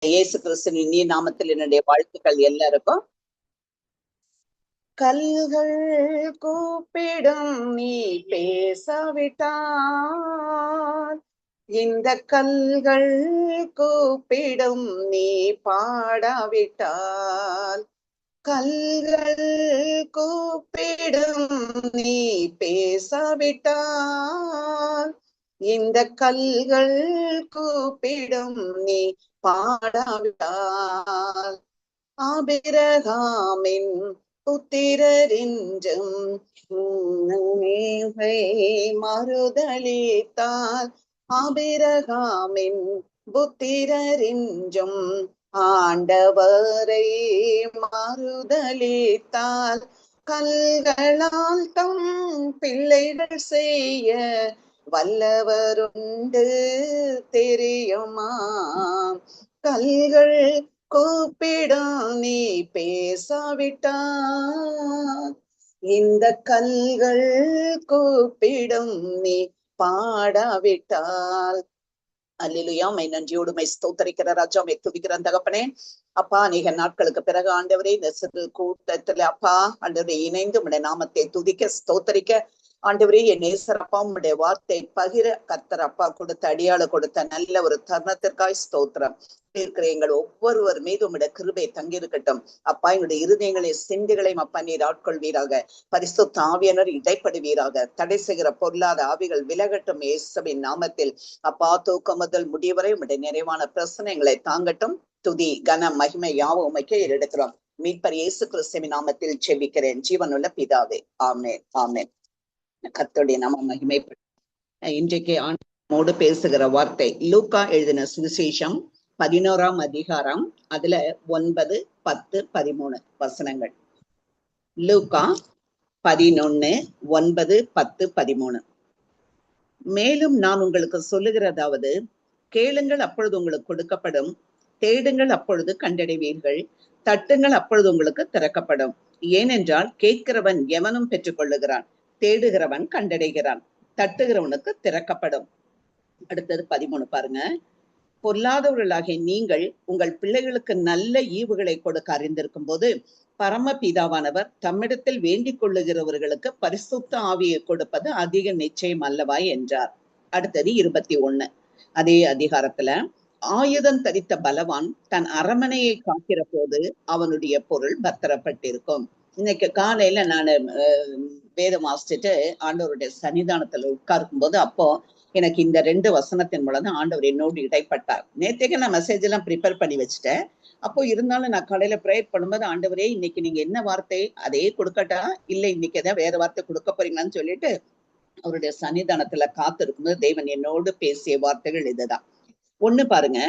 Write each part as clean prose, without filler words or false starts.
இயேசு கிறிஸ்துவின் இனிய நாமத்தில் என்னுடைய வாழ்த்துக்கள் எல்லாருக்கும். கல்கள் கூப்பிடும் நீ பேசாவிட்டால், இந்த கல்கள் கூப்பிடும் நீ பாடாவிட்டால், கல்கள் கூப்பிடும் நீ பேசாவிட்டால், இந்த கல்கள் கூப்பிடும் நீ பாடாவிட்டால், ஆபிரகாமின் புத்திரரின்றும் மறுதளித்தால், ஆபிரகாமின் புத்திரரின்றும் ஆண்டவரை மறுதளித்தால், கல்களால் தம் பிள்ளைகள் செய்ய வல்லவருண்டு தெரியுமா? கல்கள் கூப்பிடும் நீ பேசாவிட்டால், இந்த கல்கள் கூப்பிடும் நீ பாடாவிட்டால். அல்லேலூயா. மை நன்றியோடு மை ஸ்தோத்தரிக்கிற ராஜா, மை துதிக்கிற தகப்பனே. அப்பா, அநேக நாட்களுக்கு பிறகு ஆண்டவரே இந்த சிறு கூட்டத்துல அப்பா ஆண்டவரை இணைந்து உடைய நாமத்தை துதிக்க ஸ்தோத்தரிக்க ஆண்டவரே என் நேசரப்பா உடைய வார்த்தை பகிர கர்த்தர் அப்பா கொடுத்த அடியாள கொடுத்த நல்ல ஒரு தருணத்திற்காய் ஸ்தோத்திரம். இருக்கிற எங்கள் ஒவ்வொருவர் மீது உடைய கிருபை தங்கியிருக்கட்டும் அப்பா. எங்களுடைய இருதயங்களை சிந்தைகளையும் அப்பா நீர் ஆட்கொள்வீராக. பரிசுத்த ஆவியானவர் இடைப்படுவீராக. தடை செய்கிற பொருளாத ஆவிகள் விலகட்டும் இயேசுவின் நாமத்தில். அப்பா, தூக்கம் முதல் முடிவரை உடைய நிறைவான பிரச்சனைகளை தாங்கட்டும். துதி கன மகிமை யாவும் உமைக்கு எடுக்கிறோம். மீட்பர் இயேசு கிறிஸ்துவின் நாமத்தில் ஜெபிக்கிறேன் ஜீவனுள்ள பிதாவே, ஆமென் ஆமென். கர்த்தருடைய நாம மகிமைப்படும். இன்றைக்கு ஆண்டவரோடு பேசுகிற வார்த்தை லூக்கா எழுதின சுவிசேஷம் 11ஆம் அதிகாரம், அதுல 9, 10, 13 வசனங்கள். லூக்கா 11, 9, 10, 13. மேலும் நான் உங்களுக்கு சொல்லுகிறதாவது, கேளுங்கள் அப்பொழுது உங்களுக்கு கொடுக்கப்படும், தேடுங்கள் அப்பொழுது கண்டடைவீர்கள், தட்டுங்கள் அப்பொழுது உங்களுக்கு திறக்கப்படும். ஏனென்றால் கேட்கிறவன் எவனும் பெற்றுக்கொள்ளுகிறான், தேடுகிறவன் கண்டடைகிறான், தட்டுகிறவனுக்கு திறக்கப்படும். அடுத்தது 13 பாருங்க. பொல்லாதவர்களாகிய நீங்கள் உங்கள் பிள்ளைகளுக்கு நல்ல ஈவுகளை கொடுக்க அறிந்திருக்கும் போது, பரமபிதாவானவர் தம்மிடத்தில் வேண்டிக் கொள்ளுகிறவர்களுக்கு பரிசுத்த ஆவியை கொடுப்பது அதிக நிச்சயம் அல்லவா என்றார். அடுத்தது 21 அதே அதிகாரத்துல, ஆயுதம் தரித்த பலவான் தன் அரமனையை காக்கிற போது அவனுடைய பொருள் பத்திரப்பட்டிருக்கும். இன்னைக்கு காலையில நான் வேதம் வாசிச்சுட்டு ஆண்டவருடைய சன்னிதானத்துல உட்கார்க்கும் போது, அப்போ எனக்கு இந்த 2 வசனத்தின் மூலம் தான் ஆண்டவர் என்னோடு இடைப்பட்டார். நேற்றுக்கு நான் மெசேஜ் எல்லாம் ப்ரிப்பேர் பண்ணி வச்சுட்டேன். அப்போ இருந்தாலும் நான் காலையில ப்ரேயர் பண்ணும்போது, ஆண்டவரே இன்னைக்கு நீங்க என்ன வார்த்தை அதே கொடுக்கட்டா, இல்லை இன்னைக்கு ஏதாவது வேற வார்த்தை கொடுக்க போறீங்களான்னு சொல்லிட்டு அவருடைய சன்னிதானத்துல காத்து இருக்கும்போது தேவன் என்னோடு பேசிய வார்த்தைகள் இதுதான். ஒண்ணு பாருங்க,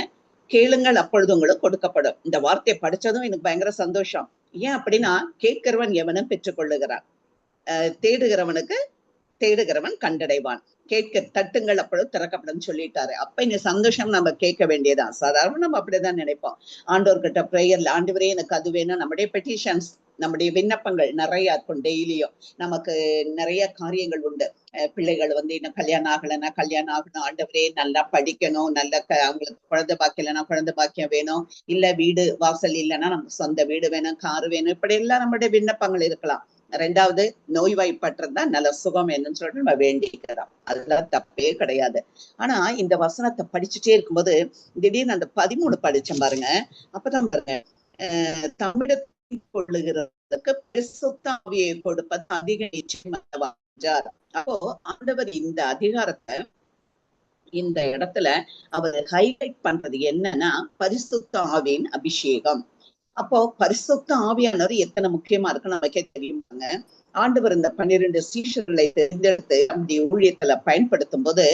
கேளுங்கள் அப்பொழுது உங்களுக்கு கொடுக்கப்படும். இந்த வார்த்தையை படிச்சதும் எனக்கு பயங்கர சந்தோஷம். ஏன் அப்படின்னா, கேட்கிறவன் எவனும் பெற்றுக்கொள்ளுகிறான், தேடுகிறவன் கண்டடைவான், தட்டுங்கள் அப்பொழுது திறக்கப்படும் சொல்லிட்டாரு. அப்ப இந்த சந்தோஷம் நம்ம கேட்க வேண்டியதான். சாதாரண நம்ம அப்படிதான் நினைப்போம். ஆண்டவர்கிட்ட பிரேயர்ல, ஆண்டவரே எனக்கு அது வேணும், நம்முடைய பெட்டிஷன்ஸ், நம்முடைய விண்ணப்பங்கள் நிறைய இருக்கும். டெய்லியும் நமக்கு நிறைய காரியங்கள் உண்டு. பிள்ளைகள் இன்னும் கல்யாணம் ஆகலைன்னா கல்யாணம் ஆகணும், ஆண்டவரே நல்லா படிக்கணும், அவங்களுக்கு குழந்தை பாக்கியம் இல்லைன்னா குழந்தை பாக்கியம் வேணும், இல்ல வீடு வாசல் இல்லைன்னா நமக்கு சொந்த வீடு வேணும், காரு வேணும், இப்படி எல்லாம் நம்முடைய விண்ணப்பங்கள் இருக்கலாம். 2வது, நோய்வாய்ப்பட்டிருந்தா நல்ல சுகம் என்னன்னு சொல்லிட்டு நம்ம வேண்டிக்கிறோம். அதெல்லாம் தப்பே கிடையாது. ஆனா இந்த வசனத்தை படிச்சுட்டே இருக்கும்போது திடீர்னு அந்த 13 படிச்சேன் பாருங்க. அப்பதான் பாருங்க, தமிழத்தில் கொள்ளுகிறதுக்கு பரிசுத்த ஆவியை கொடுப்பது அதிக நிச்சயம் அல்லவா என்றார். அப்போ ஆண்டவர் இந்த அதிகாரத்தை இந்த இடத்துல அவர் ஹைலைட் பண்றது என்னன்னா, பரிசுத்த ஆவியின் அபிஷேகம். அப்போ பரிசுத்த ஆவியானவர் எத்தனை முக்கியமா இருக்குன்னு நமக்கே தெரியுமாங்க. ஆண்டவர் இந்த 12 சீஷர்களை தேர்ந்தெடுத்து அந்த ஊழியத்துல பயன்படுத்தும் போது,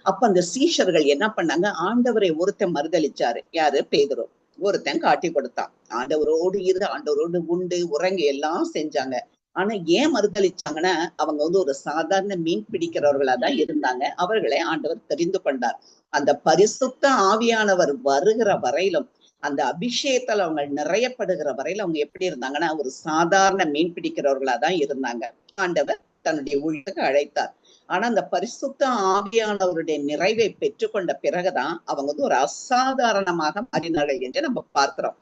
அப்ப அந்த சீஷர்கள் என்ன பண்ணாங்க, ஆண்டவரை ஒருத்தன் மறுதளிச்சாரு. யாரு? பேதுரு. ஒருத்தன் காட்டி கொடுத்தான். ஆண்டவரோடு இருந்து ஆண்டவரோடு உண்டு உறங்கி எல்லாம் செஞ்சாங்க. ஆனா ஏன் மறுதளிச்சாங்கன்னா, அவங்க ஒரு சாதாரண மீன் பிடிக்கிறவர்களா தான் இருந்தாங்க. அவர்களை ஆண்டவர் தெரிந்து கொண்டார். அந்த பரிசுத்த ஆவியானவர் வருகிற வரையிலும், அந்த அபிஷேகத்துல அவங்க நிறையப்படுகிற வரையில அவங்க எப்படி இருந்தாங்கன்னா, ஒரு சாதாரண மீன் பிடிக்கிறவர்களா தான் இருந்தாங்க. ஆண்டவர் தன்னுடைய ஊழியத்துக்கு அழைத்தார். ஆனா அந்த பரிசுத்த ஆவியானவருடைய நிறைவை பெற்றுக்கொண்ட பிறகுதான் அவங்க வந்து ஒரு அசாதாரணமாக மாறினார்கள் என்று நம்ம பார்க்கிறோம்.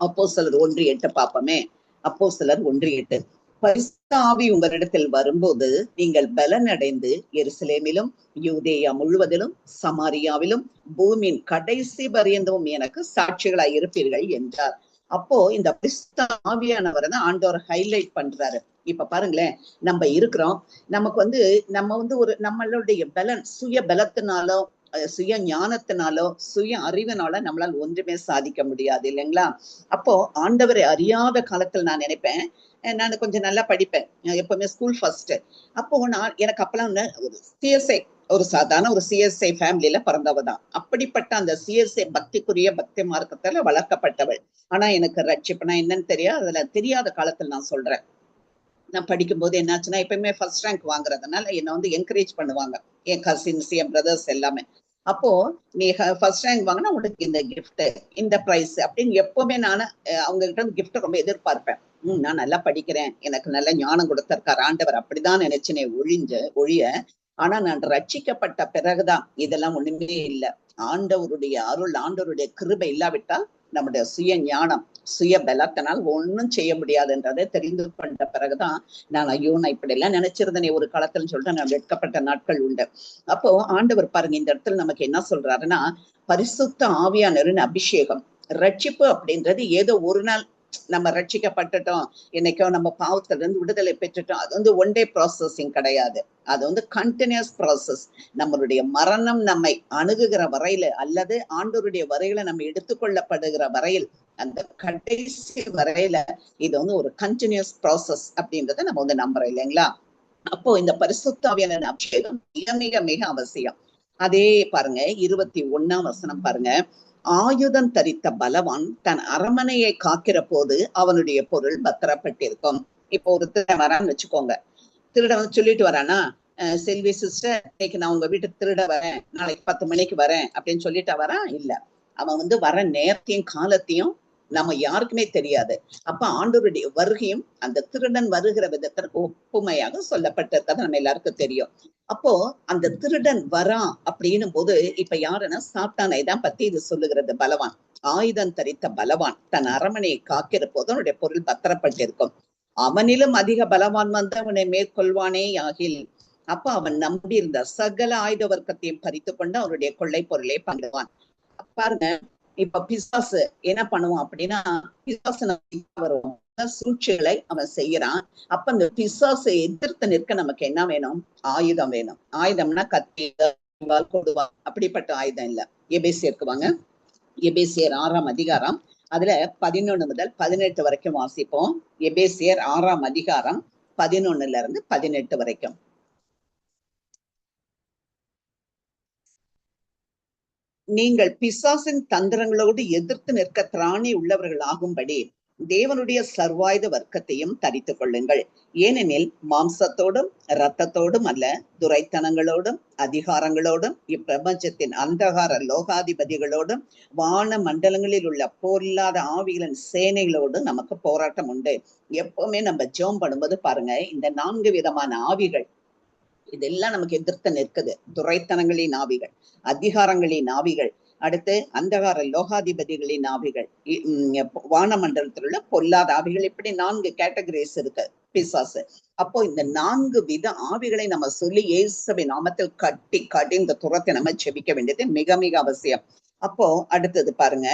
அப்போஸ்தலர் 1:8 பார்ப்போமே. அப்போஸ்தலர் 1:8. பரிசுத்த ஆவி உங்களிடத்தில் வரும்போது நீங்கள் பலன் அடைந்து எருசலேமிலும் யூதேயா முழுவதிலும் சமாரியாவிலும் பூமியின் கடைசி பரியந்தமும் எனக்கு சாட்சிகளாய் இருப்பீர்கள் என்றார். அப்போ இந்த பரிசுத்த ஆவியானவரை தான் ஆண்டவர் ஹைலைட் பண்றாரு. இப்ப பாருங்களேன், நம்ம இருக்கிறோம், நமக்கு வந்து நம்ம வந்து ஒரு நம்மளுடைய பலன் சுய பலத்தினாலோ சுய ஞானத்தினாலோ சுய அறிவினால நம்மளால் ஒன்றுமே சாதிக்க முடியாது இல்லைங்களா? அப்போ ஆண்டவரை அறியாத காலத்துல நான் நினைப்பேன், நான் கொஞ்சம் நல்லா படிப்பேன், எப்பவுமே ஸ்கூல் ஃபர்ஸ்ட். அப்போ எனக்கு அப்பெல்லாம் ஒரு சிஎஸ்ஐ, ஒரு சாதாரண ஒரு சிஎஸ்ஐ ஃபேமிலியில பிறந்தவ தான். அப்படிப்பட்ட அந்த சிஎஸ்ஐ பக்திக்குரிய பக்தி மார்க்கத்துல வளர்க்கப்பட்டவள். ஆனா எனக்கு ரட்சிப்புனா என்னன்னு தெரியாது. அதுல தெரியாத காலத்துல நான் சொல்றேன், நான் படிக்கும் போது என்னாச்சுன்னா, எப்பயுமே ஃபர்ஸ்ட் ரேங்க் வாங்குறதுனால என்னை வந்து என்கரேஜ் பண்ணுவாங்க என் கசின்ஸ், என் பிரதர்ஸ் எல்லாமே. அப்போ நீ ஃபர்ஸ்ட் ரேங்க் வாங்கினா உனக்கு இந்த கிஃப்ட், இந்த பிரைஸ் அப்படின்னு எப்பவுமே நான் அவங்க கிட்ட கிஃப்ட் ரொம்ப எதிர்பார்ப்பேன். நான் நல்லா படிக்கிறேன், எனக்கு நல்ல ஞானம் கொடுத்திருக்காரு ஆண்டவர், அப்படிதான் நினைச்சினே ஒழிய ஆனா நான் ரட்சிக்கப்பட்ட பிறகுதான் இதெல்லாம் ஒண்ணுமே இல்லை. ஆண்டவருடைய அருள், ஆண்டவருடைய கிருபை இல்லாவிட்டா நம்முடைய சுய ஞானம் சுய பலத்தினால் ஒன்னும் செய்ய முடியாதுன்றதை தெரிந்து கொண்ட பிறகுதான் நான் ஐயோ நான் இப்படி எல்லாம் நினைச்சிருந்தேனே ஒரு காலத்துலன்னு சொல்லிட்டு நான் வெட்கப்பட்ட நாட்கள் உண்டு. அப்போ ஆண்டவர் பாருங்க இந்த இடத்துல நமக்கு என்ன சொல்றாருன்னா, பரிசுத்த ஆவியானவரின் அபிஷேகம். ரட்சிப்பு அப்படின்றது ஏதோ ஒரு நாள் நம்ம ரட்சிக்கப்பட்டுட்டோம், என்னைக்கோ நம்ம பாவத்துல இருந்து விடுதலை பெற்றுட்டோம், அது வந்து ஒன் டே ப்ராசஸிங் கிடையாது. அது வந்து கண்டினியூஸ் ப்ராசஸ். நம்மளுடைய மரணம் நம்மை அணுகுகிற வரையில அல்லது ஆண்டவருடைய வரையில நம்ம எடுத்துக்கொள்ளப்படுகிற வரையில், அந்த கடைசி வரையில இது வந்து ஒரு கண்டினியூஸ் ப்ராசஸ் அப்படின்றத நம்ம வந்து நம்புறோம் இல்லைங்களா? அப்போ இந்த பரிசுத்த ஆவியானவரின் அபிஷேகம் மிக மிக மிக அவசியம். அதே பாருங்க 21ஆம் வசனம் பாருங்க, ஆயுதம் தரித்த பலவான் தன் அரமனையை காக்கிற போது அவனுடைய பொருள் பத்திரப்பட்டிருக்கும். இப்போ ஒரு திருடன் வரான்னு வச்சுக்கோங்க, திருட வந்து சொல்லிட்டு வரானா, செல்வி சிஸ்டர் இன்னைக்கு நான் உங்க வீட்டுக்கு திருட வரேன், நாளைக்கு 10 மணிக்கு வரேன் அப்படின்னு சொல்லிட்டு வரான் இல்ல. அவன் வந்து வர நேரத்தையும் காலத்தையும் நம்ம யாருக்குமே தெரியாது. அப்ப ஆண்டவருடைய வருகையும் அந்த திருடன் வருகிற விதத்திற்கு ஒப்புமையாக சொல்லப்பட்டிருக்கிறது நம்ம எல்லாருக்கும் தெரியும். அப்போ அந்த திருடன் வரான் அப்படின்னும் போது இப்ப யாருன்னா சாத்தானை தான் பத்தி இது சொல்லுகிறது. பலவான், ஆயுதம் தரித்த பலவான் தன் அரமனையை காக்கிற போது அவனுடைய பொருள் பத்திரப்பட்டிருக்கும். அவனிலும் அதிக பலவான் வந்து அவனை மேற்கொள்வானே ஆகில். அப்ப அவன் நம்பி இருந்த சகல ஆயுத வர்க்கத்தையும் பறித்து கொண்டு அவனுடைய கொள்ளை பொருளை பங்குவான். பாருங்க, இப்ப பிசாசு என்ன பண்ணுவான் அப்படின்னா, பிசாசு வரும் சூழ்ச்சிகளை அவன் செய்யறான். அப்ப அந்த பிசாசை எதிர்த்து நிற்க நமக்கு என்ன வேணும்? ஆயுதம் வேணும். ஆயுதம்னா கத்தி, கொடுவா, அப்படிப்பட்ட ஆயுதம் இல்ல. எபேசியருக்கு வாங்க, எபேசியர் 6ஆம் அதிகாரம், அதுல 11 முதல் 18 வரைக்கும் வாசிப்போம். எபேசியர் 6ஆம் அதிகாரம் 11ல இருந்து 18 வரைக்கும். நீங்கள் பிசாசின் தந்திரங்களோடு எதிர்த்து நிற்க திராணி உள்ளவர்கள் ஆகும்படி தேவனுடைய சர்வாயுத வர்க்கத்தையும் தரித்துக் கொள்ளுங்கள். ஏனெனில் மாம்சத்தோடும் இரத்தத்தோடும் அல்ல, துரைத்தனங்களோடும் அதிகாரங்களோடும் இப்பிரபஞ்சத்தின் அந்தகார லோகாதிபதிகளோடும் வான மண்டலங்களில் உள்ள பொல்லாத ஆவிகளின் சேனைகளோடு நமக்கு போராட்டம் உண்டு. எப்பவுமே நம்ம ஜெபம் பண்ணும்போது பாருங்க, இந்த 4 விதமான ஆவிகள் இதெல்லாம் நமக்கு எதிர்த்து நிற்குது. துரைத்தனங்களின் ஆவிகள், அதிகாரங்களின் ஆவிகள், அடுத்து அந்தகார லோகாதிபதிகளின் ஆவிகள், வானமண்டலத்தில் உள்ள பொல்லாத ஆவிகள், இப்படி 4 கேட்டகரிஸ் இருக்கு பிசாசு. அப்போ இந்த 4 வித ஆவிகளை நம்ம சொல்லி இயேசுவின் நாமத்தில் கட்டி இந்த துரத்தை நம்ம செபிக்க வேண்டியது மிக மிக அவசியம். அப்போ அடுத்தது பாருங்க,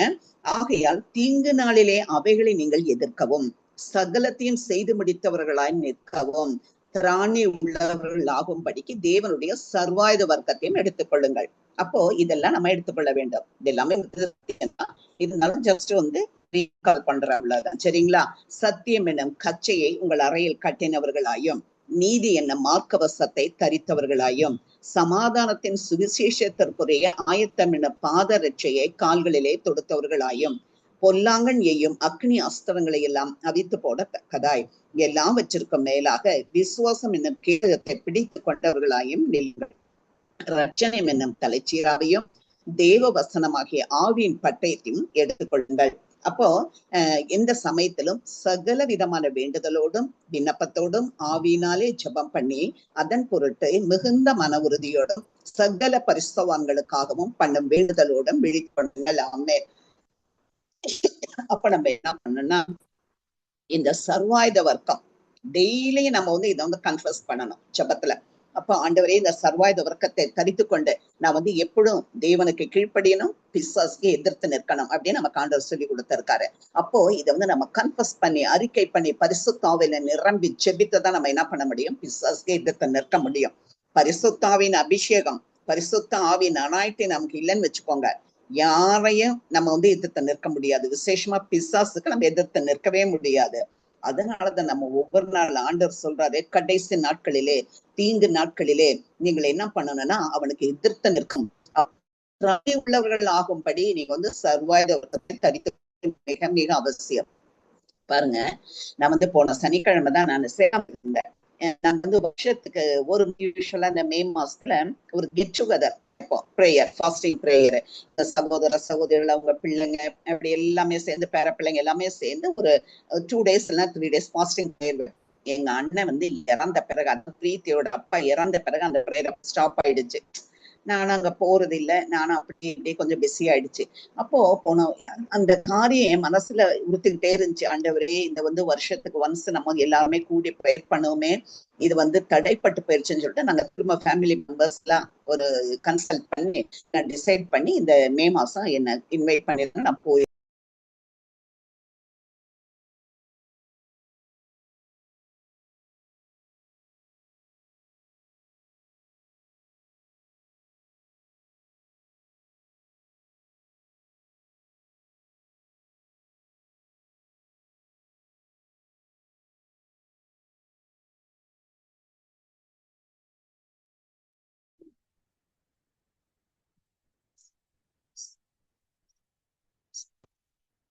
ஆகையால் தீங்கு நாளிலே அவைகளை நீங்கள் எதிர்க்கவும் சகலத்தையும் செய்து முடித்தவர்களாய் நிற்கவும் திராணி உள்ளவர்கள் ஆகும்படிக்கு தேவனுடைய சர்வாயுத வர்க்கத்தையும் எடுத்துக்கொள்ளுங்கள். அப்போ இதெல்லாம் நம்ம எடுத்துக்கொள்ள வேண்டும். இது எல்லாமே இதனால ஜஸ்ட் வந்து ரீகால் பண்ற அவ்வளவுதான், சரிங்களா? சத்தியம் என்னும் கச்சையை உங்கள் அறையில் கட்டினவர்களாயும் நீதி என்னும் மார்க்கவசத்தை தரித்தவர்களாயும் சமாதானத்தின் சுவிசேஷத்திற்குரிய ஆயத்தம் என்ற பாதரட்சையை கால்களிலே தொடுத்தவர்களாயும் பொல்லாங்கன் எய்யும் அக்னி அஸ்திரங்களை எல்லாம் அவித்து போடத்தக்கதாய் எல்லாவற்றிற்கும் மேலாக விசுவாசம் என்னும் கேடகத்தை பிடித்து கொண்டவர்களாயும் நில்லுங்கள். ரட்சணம் என்னும் தலைச்சீராவையும் தேவ வசனமாகிய ஆவியின் பட்டயத்தையும் எடுத்துக்கொள்ளுங்கள். அப்போ எந்த சமயத்திலும் சகல விதமான வேண்டுதலோடும் விண்ணப்பத்தோடும் ஆவியினாலே ஜெபம் பண்ணி அதன் பொருட்டு மிகுந்த மன உறுதியோடும் சகல பரிசுத்தவான்களுக்காகவும் பண்ணும் வேண்டுதலோடும் விழிப்பண்ணுங்கள். ஆமென். அப்ப நம்ம என்ன பண்ணணும்னா இந்த சர்வாயுத வர்க்கம் டெய்லியும் நம்ம இதை கன்ஃபஸ் பண்ணணும் ஜபத்துல. அப்ப ஆண்டவரே இந்த சர்வாயுத வர்க்கத்தை தரித்து கொண்டு நான் எப்பொழுதும் தேவனுக்கு கீழ்ப்படியணும், பிசாசுக்கு எதிர்த்து நிற்கணும் அப்படின்னு நமக்கு ஆண்டவர் சொல்லி கொடுத்திருக்காரு. அப்போ இதை நம்ம கன்ஃபஸ் பண்ணி அறிக்கை பண்ணி பரிசுத்தாவில நிரம்பி ஜெபித்ததான் நம்ம என்ன பண்ண முடியும், பிசாசுக்கு எதிர்த்து நிற்க முடியும். பரிசுத்தாவின் அபிஷேகம், பரிசுத்த ஆவின் அனாய்ட்டி நமக்கு இல்லைன்னு வச்சுக்கோங்க, யாரையும் நம்ம எதிர்த்து நிற்க முடியாது. விசேஷமா பிசாசுக்கு நம்ம எதிர்த்து நிற்கவே முடியாது. அதனாலதான் நம்ம ஒவ்வொரு நாள் ஆண்டவர் சொல்றாரு, கடைசி நாட்களிலே தீங்கு நாட்களிலே நீங்கள் என்ன பண்ணணும்னா அவனுக்கு எதிர்த்து நிற்கும் உள்ளவர்கள் ஆகும்படி நீங்க சர்வாயுதத்தை தரித்து மிக மிக அவசியம். பாருங்க, நான் போன சனிக்கிழமை தான் நான் சேலம் இருந்தேன். நான் வருஷத்துக்கு ஒரு யூஸ்வலா இந்த மே மாசத்துல ஒரு get together prayer, fasting prayer, சகோதர சகோதரிகள் அவங்க பிள்ளைங்க அப்படி எல்லாமே சேர்ந்து பேர பிள்ளைங்க எல்லாமே சேர்ந்து ஒரு 2 days இல்லைன்னா 3 days ஃபாஸ்டிங் பிரேயர். எங்க அண்ணன் இறந்த பிறகு, அந்த பிரீத்தியோட அப்பா இறந்த பிறகு அந்த பிரேயர் ஸ்டாப் ஆயிடுச்சு. நானும் அங்க போறது இல்லை, நானும் அப்படி கொஞ்சம் பிஸி ஆயிடுச்சு. அப்போ போன அந்த காரியம் என் மனசுல உறுத்திக்கிட்டே இருந்துச்சு. ஆண்டவரே, இந்த வருஷத்துக்கு ஒன்ஸ் நம்ம எல்லாருமே கூடி ப்ரேயர் பண்ணுவோமே, இது தடைப்பட்டு போயிருச்சுன்னு சொல்லிட்டு நாங்க திரும்ப ஃபேமிலி மெம்பர்ஸ் எல்லாம் ஒரு கன்சல்ட் பண்ணி நான் டிசைட் பண்ணி இந்த மே மாசம் என்ன இன்வைட் பண்ணிருந்தேன். நான் போய்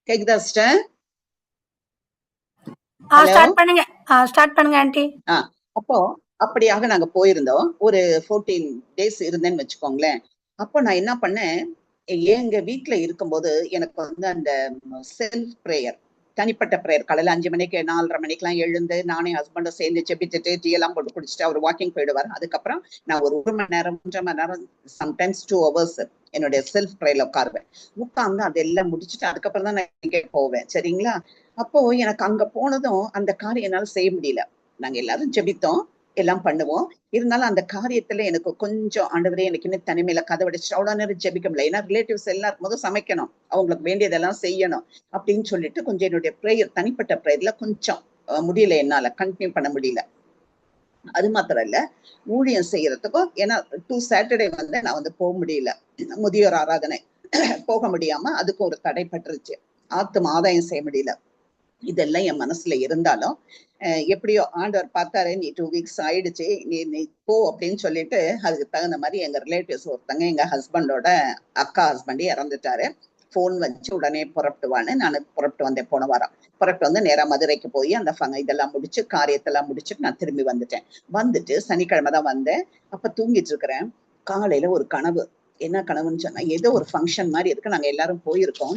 கேக்குதா சிஸ்டர்? ஸ்டார்ட் பண்ணுங்க ஆண்டி. அப்போ அப்படியாக நாங்க போயிருந்தோம். ஒரு 14 days இருந்தேன்னு வச்சுக்கோங்களேன். அப்போ நான் என்ன பண்ணேன், எங்க வீட்டுல இருக்கும்போது எனக்கு அந்த செல்ஃப் பிரேயர், தனிப்பட்ட பிரேயர், காலையில 5 மணிக்கு 4:30 மணிக்கெல்லாம் எழுந்து நானே ஹஸ்பண்டும் சேர்ந்து செபிச்சுட்டு டீ எல்லாம் போட்டு குடிச்சிட்டு அவர் வாக்கிங் போயிடுவார். அதுக்கப்புறம் நான் ஒரு 1 மணி நேரம் 3 மணி நேரம் சம்டைம்ஸ் 2 hours என்னுடைய செல்ஃப் பிரேயர்ல உட்காருவேன். உட்கார்ந்து அதெல்லாம் முடிச்சுட்டு அதுக்கப்புறம் தான் நான் இங்கே போவேன். சரிங்களா? அப்போ எனக்கு அங்க போனதும் அந்த காரியம் என்னால செய்ய முடியல. நாங்க எல்லாரும் ஜெபித்தோம், எல்லாம் பண்ணுவோம். இருந்தாலும் அந்த காரியத்துல எனக்கு கொஞ்சம் ஆண்டவரே எனக்கு இன்னும் தனிமையில கதவடிச்சு அவ்வளவு நேரம் ஜெபிக்க முடியல. ஏன்னா ரிலேட்டிவ்ஸ் எல்லாம் இருக்கும்போது சமைக்கணும், அவங்களுக்கு வேண்டியதெல்லாம் செய்யணும் அப்படின்னு சொல்லிட்டு கொஞ்சம் என்னுடைய பிரேயர், தனிப்பட்ட பிரேயர்ல கொஞ்சம் முடியல, என்னால கண்டினியூ பண்ண முடியல. அது மாத்திரம் இல்ல, ஊழியம் செய்யறதுக்கும், ஏன்னா 2 Saturday நான் போக முடியல, முதியோர் ஆராதனை போக முடியாம அதுக்கும் ஒரு தடை பட்டுருச்சு. ஆத்தும ஆதாயம் செய்ய முடியல. இதெல்லாம் என் மனசுல இருந்தாலும் எப்படியோ ஆண்டவர் பார்த்தாரு, நீ 2 weeks ஆயிடுச்சு, நீ போ அப்படின்னு சொல்லிட்டு அதுக்கு தகுந்த மாதிரி எங்க ரிலேட்டிவ்ஸ் ஒருத்தங்க, எங்க ஹஸ்பண்டோட அக்கா ஹஸ்பண்டே இறந்துட்டாரு. போன் வச்சு உடனே புறப்பட்டுவான்னு நான் புறப்பட்டு வந்தேன். போன வாரம் புறப்பட்டு நேரா மதுரைக்கு போய் அந்த இதெல்லாம் முடிச்சு காரியத்தெல்லாம் முடிச்சுட்டு நான் திரும்பி வந்துட்டேன். வந்துட்டு சனிக்கிழமை தான் வந்தேன். அப்ப தூங்கிட்டு இருக்கிறேன். காலையில ஒரு கனவு. என்ன கனவுன்னு சொன்னா, ஏதோ ஒரு ஃபங்க்ஷன் மாதிரி இருக்கு, நாங்க எல்லாரும் போயிருக்கோம்.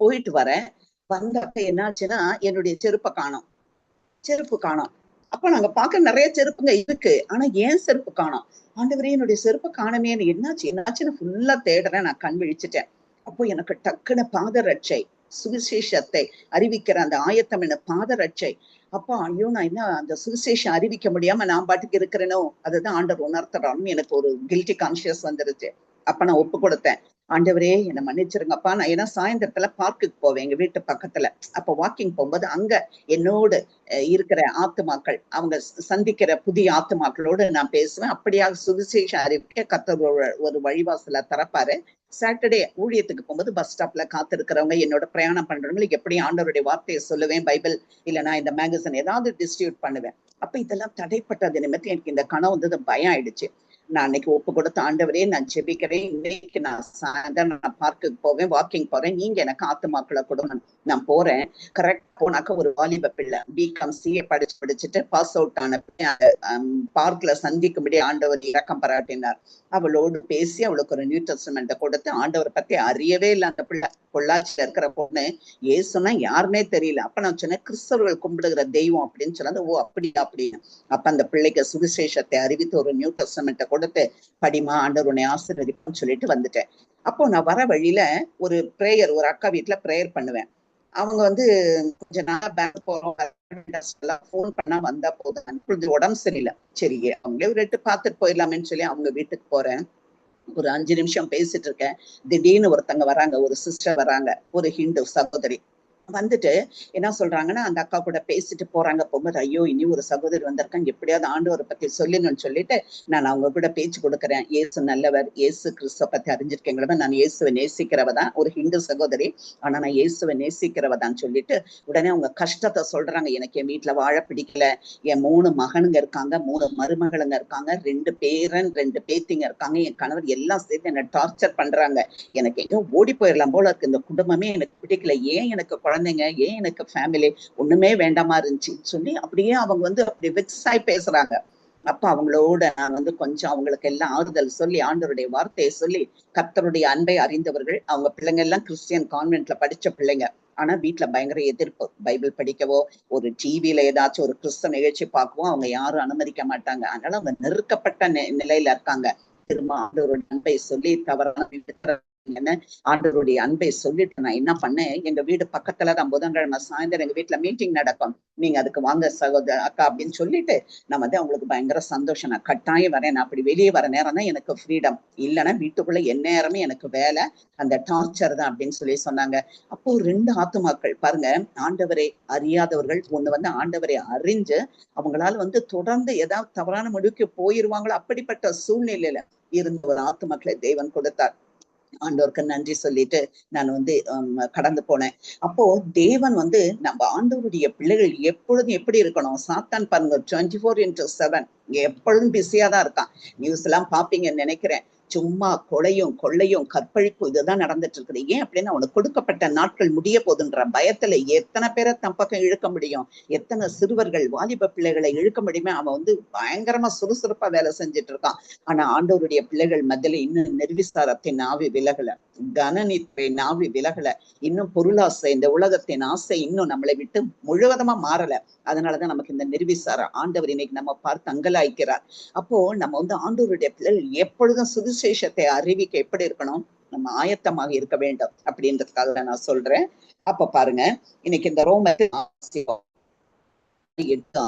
போயிட்டு வரேன். வந்தப்ப என்னாச்சுன்னா என்னுடைய செருப்பை காணோம். அப்ப நாங்க பார்க்க நிறைய செருப்புங்க இருக்கு, ஆனா ஏன் செருப்பு காணோம். ஆண்டவரே, என்னுடைய செருப்பு காணமே, என்னாச்சுன்னு ஃபுல்லா தேடுறேன். நான் கண் விழிச்சுட்டேன். அப்போ எனக்கு டக்குன்னு பாதரட்சை, சுவிசேஷத்தை அறிவிக்கிற அந்த ஆயத்தம் என்ன பாதரட்சை. அப்போ ஐயோ, நான் என்ன அந்த சுவிசேஷம் அறிவிக்க முடியாம நான் பாட்டுக்கு இருக்கிறேனோ, அதுதான் ஆண்டவர் உணர்த்துறான்னு எனக்கு ஒரு கில்ட்டி கான்சியஸ் வந்துருச்சு. அப்ப நான் ஒப்பு கொடுத்தேன். ஆண்டவரே, என்னை மன்னிச்சிருங்கப்பா. நான் ஏன்னா சாயந்தரத்துல பார்க்குக்கு போவேன் எங்க வீட்டு பக்கத்துல. அப்ப வாக்கிங் போகும்போது அங்க என்னோடு இருக்கிற ஆத்துமாக்கள், அவங்க சந்திக்கிற புதிய ஆத்துமாக்களோடு நான் பேசுவேன். அப்படியாக சுவிசேஷம் அறிவிக்க கர்த்தர் ஒரு வழிவாசல திறப்பாரு. சாட்டர்டே ஊழியத்துக்கு போகும்போது பஸ் ஸ்டாப்ல காத்திருக்கிறவங்க, என்னோட பிரயாணம் பண்றவங்களுக்கு எப்படி ஆண்டவருடைய வார்த்தையை சொல்லுவேன், பைபிள் இல்லைன்னா இந்த மேகசின் ஏதாவது டிஸ்ட்ரிபியூட் பண்ணுவேன். அப்ப இதெல்லாம் தடைப்பட்டது நிமித்தம் எனக்கு இந்த கனவு பயம் ஆயிடுச்சு. நான் அன்னைக்கு ஒப்பு கொடுத்த ஆண்டவரே நான் ஜெபிக்கிறேன், இன்னைக்கு நான் சாயந்தரம் நான் பார்க்குக்கு போவேன், வாக்கிங் போறேன், நீங்க எனக்கு ஆத்துமாக்களை கொடுங்க. நான் போறேன். கரெக்ட் போனாக்க ஒரு வாலிப பிள்ளை பிகாம் சிஏ படிச்சுட்டு பாஸ் அவுட் ஆன பார்க்ல சந்திக்கும்படி ஆண்டவர் இரக்கம் பாராட்டினார். அவளோடு பேசி அவளுக்கு ஒரு நியூ டெஸ்டமெண்ட்டை கொடுத்து ஆண்டவரை பத்தி அறியவே இல்லை அந்த பிள்ளை. பொள்ளாச்சியில இருக்கிற பொண்ணு. ஏசுனா யாருன்னே தெரியல. அப்ப நான் சொன்னேன் கிறிஸ்தவர்கள் கும்பிடுகிற தெய்வம் அப்படின்னு சொன்னாங்க. ஓ அப்படியா அப்படின்னு. அப்ப அந்த பிள்ளைக்கு சுவிசேஷத்தை அறிவித்து ஒரு நியூ டெஸ்டமெண்ட்டை கொடுத்து படிமா ஆண்டவர் உன்னை ஆசீர்வதிப்புன்னு சொல்லிட்டு வந்துட்டேன். அப்போ நான் வர வழியில ஒரு பிரேயர், ஒரு அக்கா வீட்டுல பிரேயர் பண்ணுவேன். அவங்க கொஞ்ச நாளா பேங்க் போறோம் போன் பண்ணா வந்தா போதும், கொஞ்சம் உடம்பு சரியில்லை, சரி அவங்களே ஒரு எட்டு பார்த்துட்டு போயிடலாமேன்னு சொல்லி அவங்க வீட்டுக்கு போறேன். ஒரு 5 நிமிஷம் பேசிட்டு இருக்கேன். திடீர்னு ஒருத்தங்க வராங்க, ஒரு சிஸ்டர் வராங்க, ஒரு ஹிந்து சகோதரி வந்துட்டு என்ன சொல்றாங்கன்னா, அந்த அக்கா கூட பேசிட்டு போறாங்க. போகும்போது ஐயோ இனி ஒரு சகோதரி வந்திருக்காங்க, எப்படியாவது ஆண்டவரை பத்தி சொல்லுங்கன்னு சொல்லிட்டு நான் அவங்க கூட பேச்சு கொடுக்குறேன். இயேசு நல்லவர், இயேசு கிறிஸ்துவ பத்தி அறிஞ்சிருக்கேங்கிறவ, நான் இயேசுவை நேசிக்கிறவதான், ஒரு ஹிந்து சகோதரி, ஆனா நான் இயேசுவை நேசிக்கிறவதான் சொல்லிட்டு உடனே அவங்க கஷ்டத்தை சொல்றாங்க. எனக்கு என் வீட்டுல வாழ பிடிக்கல, என் 3 மகனுங்க இருக்காங்க, 3 மருமகளுங்க இருக்காங்க, 2 பேரன் 2 பேத்திங்க இருக்காங்க, என் கணவர் எல்லாம் சேர்த்து என்ன டார்ச்சர் பண்றாங்க, எனக்கு எங்கோ ஓடி போயிடலாம் போல இருக்கு, இந்த குடும்பமே எனக்கு பிடிக்கல, ஏன் எனக்கு குழந்தைங்க, ஏன் எனக்கு ஃபேமிலி ஒண்ணுமே வேண்டாமா இருந்துச்சுன்னு சொல்லி அப்படியே அவங்க அப்படி வெக்ஸாய் பேசுறாங்க. அப்ப அவங்களோட நான் கொஞ்சம் அவங்களுக்கு எல்லாம் ஆறுதல் சொல்லி ஆண்டவருடைய வார்த்தையை சொல்லி, கர்த்தருடைய அன்பை அறிந்தவர்கள், அவங்க பிள்ளைங்க எல்லாம் கிறிஸ்டியன் கான்வென்ட்ல படிச்ச பிள்ளைங்க, ஆனா வீட்டுல பயங்கர எதிர்ப்பு. பைபிள் படிக்கவோ ஒரு டிவியில ஏதாச்சும் ஒரு கிறிஸ்தவ நிகழ்ச்சி பார்க்கவோ அவங்க யாரும் அனுமதிக்க மாட்டாங்க. அதனால அவங்க நெருக்கப்பட்ட நிலையில இருக்காங்க. திரும்ப ஆண்டவருடைய அன்பை சொல்லி தவறான ஆண்டவருடைய அன்பை சொல்லிட்டு நான் என்ன பண்ணேன், எங்க வீடு பக்கத்துலதான் புதன்கிழமை சாயந்தரம் எங்க வீட்டுல மீட்டிங் நடக்கும், நீங்க அதுக்கு வாங்க சகோதர அக்கா அப்படின்னு சொல்லிட்டு நான் அவங்களுக்கு பயங்கர சந்தோஷம், நான் கட்டாயம் வரேன், நான் அப்படி வெளியே வர நேரம் தான் எனக்கு ஃப்ரீடம், இல்லைன்னா வீட்டுக்குள்ள எந்நேரமே எனக்கு வேலை, அந்த டார்ச்சர் தான் அப்படின்னு சொல்லி சொன்னாங்க. அப்போ 2 ஆத்துமாக்கள் பாருங்க, ஆண்டவரை அறியாதவர்கள் ஒண்ணு ஆண்டவரை அறிஞ்சு அவங்களால தொடர்ந்து ஏதாவது தவறான முடிவுக்கு போயிருவாங்களோ அப்படிப்பட்ட சூழ்நிலையில இருந்த ஒரு ஆத்துமாக்களை தேவன் கொடுத்தார். ஆண்டவருக்கு நன்றி சொல்லிட்டு நான் கடந்து போனேன். அப்போ தேவன் நம்ம ஆண்டவருடைய பிள்ளைகள் எப்பொழுதும் எப்படி இருக்கணும், சாத்தான் பாருங்க 24/7 எப்பொழுதும் பிஸியா தான் இருக்கான். நியூஸ் எல்லாம் பாப்பீங்கன்னு நினைக்கிறேன். சும்மா கொலையும் கற்பழிப்பும் இதுதான் நடந்துட்டு இருக்குது. ஏன் அப்படின்னா அவனுக்கு கொடுக்கப்பட்ட நாட்கள் முடிய போதுன்ற பயத்துல எத்தனை பேரை தன் பக்கம் இழுக்க முடியும், எத்தனை சிறுவர்கள் வாலிப பிள்ளைகளை இழுக்க முடியுமே, அவன் பயங்கரமா சுறுசுறுப்பா வேலை செஞ்சுட்டு இருக்கான். ஆனா ஆண்டவருடைய பிள்ளைகள் மத்தியில இன்னும் நிர்விசாரத்தின் ஆவி விலகல, கனநித்தின் ஆவி விலகல, இன்னும் பொருளாசை, இந்த உலகத்தின் ஆசை இன்னும் நம்மளை விட்டு முழுவதமா மாறல. அதனாலதான் நமக்கு இந்த நிர்விசாரம். ஆண்டவர் இன்னைக்கு நம்ம பார்த்து அங்கலாய்க்கிறார். அப்போ நம்ம ஆண்டவருடைய பிள்ளைகள் எப்பொழுதும் சுவிசேஷத்தை அறிவிக்க எப்படி இருக்கணும், நம்ம ஆயத்தமாக இருக்க வேண்டும் அப்படின்றதுக்காக நான் சொல்றேன். அப்ப பாருங்க, இன்னைக்கு இந்த ரோமர் 8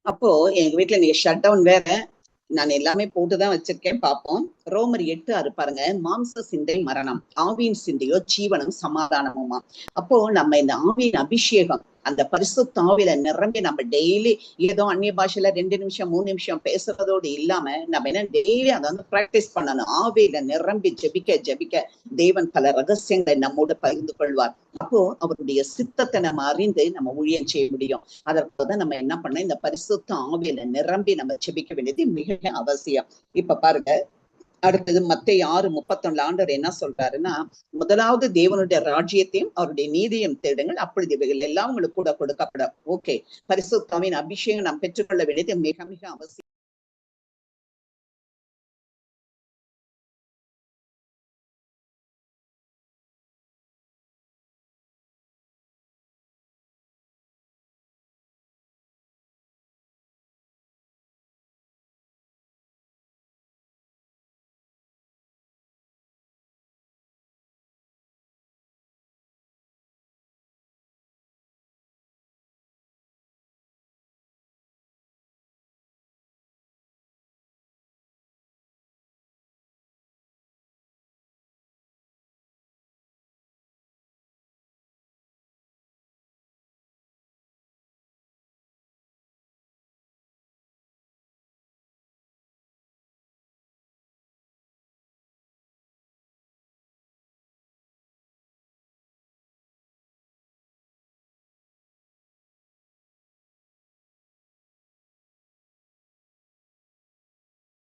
அப்போ எங்க வீட்டுல நீங்க ஷட் டவுன் வேற, நான் எல்லாமே போட்டுதான் வச்சிருக்கேன், பார்ப்போம். ரோமர் 8:6 பாருங்க, மாம்ச சிந்தை மரணம், ஆவியின் சிந்தையோ ஜீவனும் சமாதானமுமா. அப்போ நம்ம இந்த ஆவியின் அபிஷேகம், அந்த பரிசுத்த ஆவியில நிரம்பி நம்ம டெய்லி ஏதோ அந்நிய பாஷையில 2 நிமிஷம் 3 நிமிஷம் பேசுறதோடு இல்லாம நம்ம என்ன டெய்லி அதை பிராக்டிஸ் பண்ணணும். ஆவியில நிரம்பி ஜெபிக்க தேவன் பல ரகசியங்களை நம்மோடு பகிர்ந்து கொள்வார். அப்போ அவருடைய சித்தத்தை நம்ம அறிந்து நம்ம ஊழியம் செய்ய முடியும். அதற்குதான் நம்ம என்ன பண்ண, இந்த பரிசுத்த ஆவியில நிரம்பி நம்ம ஜெபிக்க வேண்டியது மிக அவசியம். இப்ப பாருங்க, அடுத்தது மத்தேயு 6:31 ஆண்டவர் என்ன சொல்றாருன்னா, முதலாவது தேவனுடைய ராஜ்யத்தையும் அவருடைய நீதியையும் தேடுங்கள், அப்பொழுது இவைகள் எல்லாம் உங்களுக்கு கூட கொடுக்கப்படும். ஓகே, பரிசுத்த ஆவியின் அபிஷேகம் நாம் பெற்றுக்கொள்ள வேண்டியது மிக மிக அவசியம்.